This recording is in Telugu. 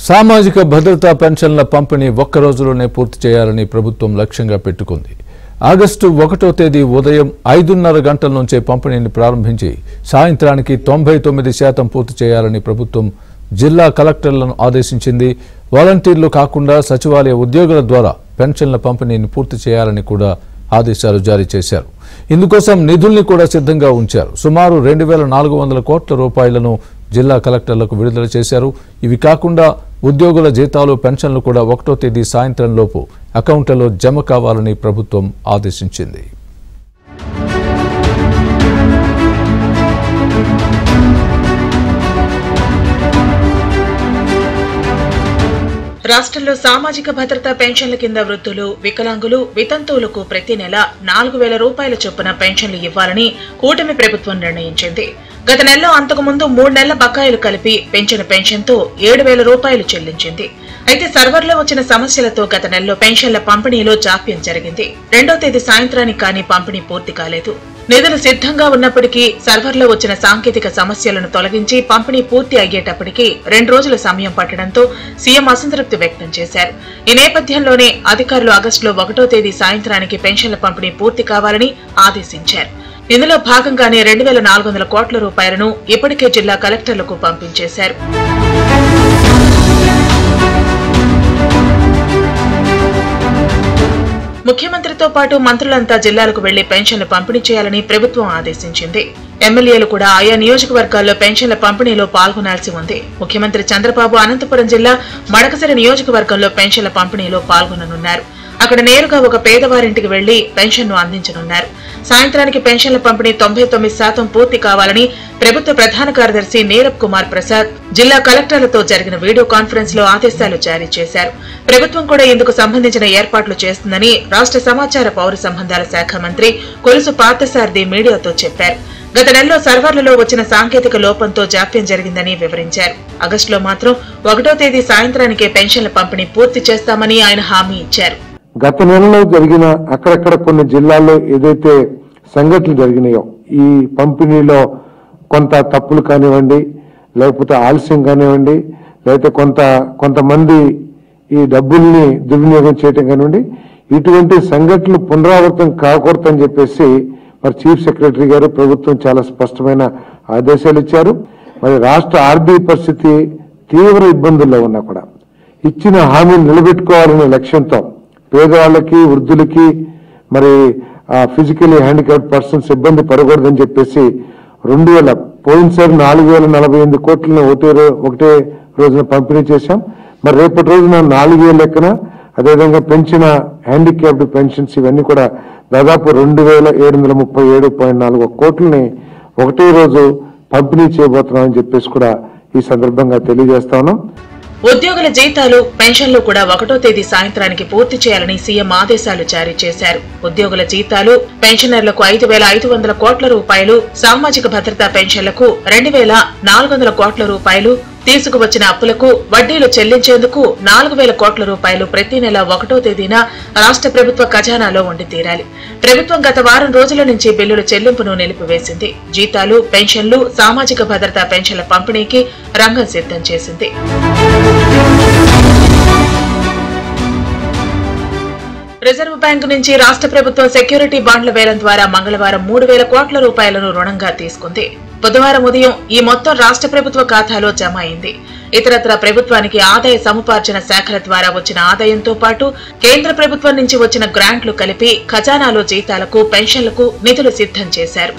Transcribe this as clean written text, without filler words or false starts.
సామాజిక భద్రతా పెన్షన్ల పంపిణీ ఒక్క రోజులోనే పూర్తి చేయాలని ప్రభుత్వం లక్ష్యంగా పెట్టుకుంది. ఆగస్టు 1వ తేదీ ఉదయం 5:30 గంటల నుంచే పంపిణీని ప్రారంభించి సాయంత్రానికి 99% పూర్తి చేయాలని ప్రభుత్వం జిల్లా కలెక్టర్లను ఆదేశించింది. వాలంటీర్లు కాకుండా సచివాలయ ఉద్యోగుల ద్వారా పెన్షన్ల పంపిణీని పూర్తి చేయాలని కూడా ఆదేశాలు జారీ చేశారు. ఇందుకోసం నిధుల్ని కూడా సిద్ధంగా ఉంచారు. సుమారు 2400 కోట్ల రూపాయలను జిల్లా కలెక్టర్లకు విడుదల చేశారు. ఇవి కాకుండా ఉద్యోగుల జీతాలు పెన్షన్లు కూడా 1వ తేదీ సాయంత్రం లోపు అకౌంట్లలో జమ కావాలని ప్రభుత్వం ఆదేశించింది. రాష్ట్రంలో సామాజిక భద్రతా పెన్షన్ల కింద వృద్ధులు, వికలాంగులు, వితంతువులకు ప్రతి నెల 4000 రూపాయల చొప్పున పెన్షన్లు ఇవ్వాలని కూటమి ప్రభుత్వం నిర్ణయించింది. గత నెలలో అంతకుముందు 3 నెలల బకాయిలు కలిపి పెంచిన పెన్షన్తో 7000 రూపాయలు చెల్లించింది. అయితే సర్వర్లో వచ్చిన సమస్యలతో గత నెలలో పెన్షన్ల పంపిణీలో జాప్యం జరిగింది. 2వ తేదీ సాయంత్రానికి కానీ పంపిణీ పూర్తి కాలేదు. నిధులు సిద్ధంగా ఉన్నప్పటికీ సర్వర్లో వచ్చిన సాంకేతిక సమస్యలను తొలగించి పంపిణీ పూర్తి అయ్యేటప్పటికీ 2 రోజుల సమయం పట్టడంతో సీఎం అసంతృప్తి వ్యక్తం చేశారు. ఈ నేపథ్యంలోనే అధికారులు ఆగస్టులో 1వ తేదీ సాయంత్రానికి పెన్షన్ల పంపిణీ పూర్తి కావాలని ఆదేశించారు. ఇందులో భాగంగానే 2400 కోట్ల రూపాయలను ఇప్పటికే జిల్లా కలెక్టర్లకు పంపించేశారు. ముఖ్యమంత్రితో పాటు మంత్రులంతా జిల్లాలకు వెళ్లి పెన్షన్లు పంపిణీ చేయాలని ప్రభుత్వం ఆదేశించింది. ఎమ్మెల్యేలు కూడా ఆయా నియోజకవర్గాల్లో పెన్షన్ల పంపిణీలో పాల్గొనాల్సి ఉంది. ముఖ్యమంత్రి చంద్రబాబు అనంతపురం జిల్లా మడకసిర నియోజకవర్గంలో పెన్షన్ల పంపిణీలో పాల్గొననున్నారు. అక్కడ నేరుగా ఒక పేదవారింటికి వెళ్లి పెన్షన్ను అందించనున్నారు. సాయంత్రానికి పెన్షన్ల పంపిణీ 99% పూర్తి కావాలని ప్రభుత్వ ప్రధాన కార్యదర్శి నీరబ్ కుమార్ ప్రసాద్ జిల్లా కలెక్టర్లతో జరిగిన వీడియో కాన్ఫరెన్స్ లో ఆదేశాలు జారీ చేశారు. ప్రభుత్వం కూడా ఇందుకు సంబంధించిన ఏర్పాట్లు చేస్తుందని రాష్ట్ర సమాచార పౌర సంబంధాల శాఖ మంత్రి కొలుసు పార్థసారథి మీడియాతో చెప్పారు. గత నెలలో సర్వర్లలో వచ్చిన సాంకేతిక లోపంతో జాప్యం జరిగిందని వివరించారు. ఆగస్టులో మాత్రం 1వ తేదీ సాయంత్రానికే పెన్షన్ల పంపిణీ పూర్తి చేస్తామని ఆయన హామీ ఇచ్చారు. గత నెలలో జరిగిన అక్కడక్కడ కొన్ని జిల్లాల్లో ఏదైతే సంఘటనలు జరిగినాయో ఈ పంపిణీలో కొంత తప్పులు కానివ్వండి, లేకపోతే ఆలస్యం కానివ్వండి, లేకపోతే కొంతమంది ఈ డబ్బుల్ని దుర్వినియోగం చేయటం కానివ్వండి, ఇటువంటి సంఘటనలు పునరావృతం కాకూడదని చెప్పేసి మరి చీఫ్ సెక్రటరీ గారు ప్రభుత్వం చాలా స్పష్టమైన ఆదేశాలు ఇచ్చారు. మరి రాష్ట్ర ఆర్థిక పరిస్థితి తీవ్ర ఇబ్బందుల్లో ఉన్నా కూడా ఇచ్చిన హామీని నిలబెట్టుకోవాలనే లక్ష్యంతో పేదవాళ్ళకి, వృద్ధులకి, మరి ఫిజికలీ హ్యాండిక్యాప్డ్ పర్సన్స్ ఇబ్బంది పడకూడదని చెప్పేసి పోయినసారి 4048 కోట్లను ఒకటే రోజున పంపిణీ చేశాం. మరి రేపటి రోజున 4000 లెక్కన అదేవిధంగా పెంచిన హ్యాండిక్యాప్డ్ పెన్షన్స్ ఇవన్నీ కూడా దాదాపు 2737.4 కోట్లని ఒకటే రోజు పంపిణీ చేయబోతున్నామని చెప్పేసి కూడా ఈ సందర్భంగా తెలియజేస్తా ఉన్నాం. ఉద్యోగుల జీతాలు, పెన్షన్లు కూడా 1వ తేదీ సాయంత్రానికి పూర్తి చేయాలని సీఎం ఆదేశాలు జారీ చేశారు. ఉద్యోగుల జీతాలు, పెన్షనర్లకు 5500 కోట్ల రూపాయలు, సామాజిక భద్రతా పెన్షన్లకు 2400 కోట్ల రూపాయలు, తీసుకువచ్చిన అప్పులకు వడ్డీలు చెల్లించేందుకు 4000 కోట్ల రూపాయలు ప్రతి నెల 1వ తేదీన రాష్ట్ర ప్రభుత్వ ఖజానాలో ఉండి తీరాలి. ప్రభుత్వం గత వారం రోజుల నుంచి బిల్లుల చెల్లింపును నిలిపివేసింది. జీతాలు, పెన్షన్లు, సామాజిక భద్రతా పెన్షన్ల పంపిణీకి రంగం సిద్ధం చేసింది. రిజర్వ్ బ్యాంకు నుంచి రాష్ట్ర ప్రభుత్వం సెక్యూరిటీ బాండ్ల వేలం ద్వారా మంగళవారం 3000 కోట్ల రూపాయలను రుణంగా తీసుకుంది. బుధవారం ఉదయం ఈ మొత్తం రాష్ట్ర ప్రభుత్వ ఖాతాలో జమ అయింది. ఇతరత్రా ప్రభుత్వానికి ఆదాయ సముపార్జన శాఖల ద్వారా వచ్చిన ఆదాయంతో పాటు కేంద్ర ప్రభుత్వం నుంచి వచ్చిన గ్రాంట్లు కలిపి ఖజానాలో జీతాలకు, పెన్షన్లకు నిధులు సిద్ధం చేశారు.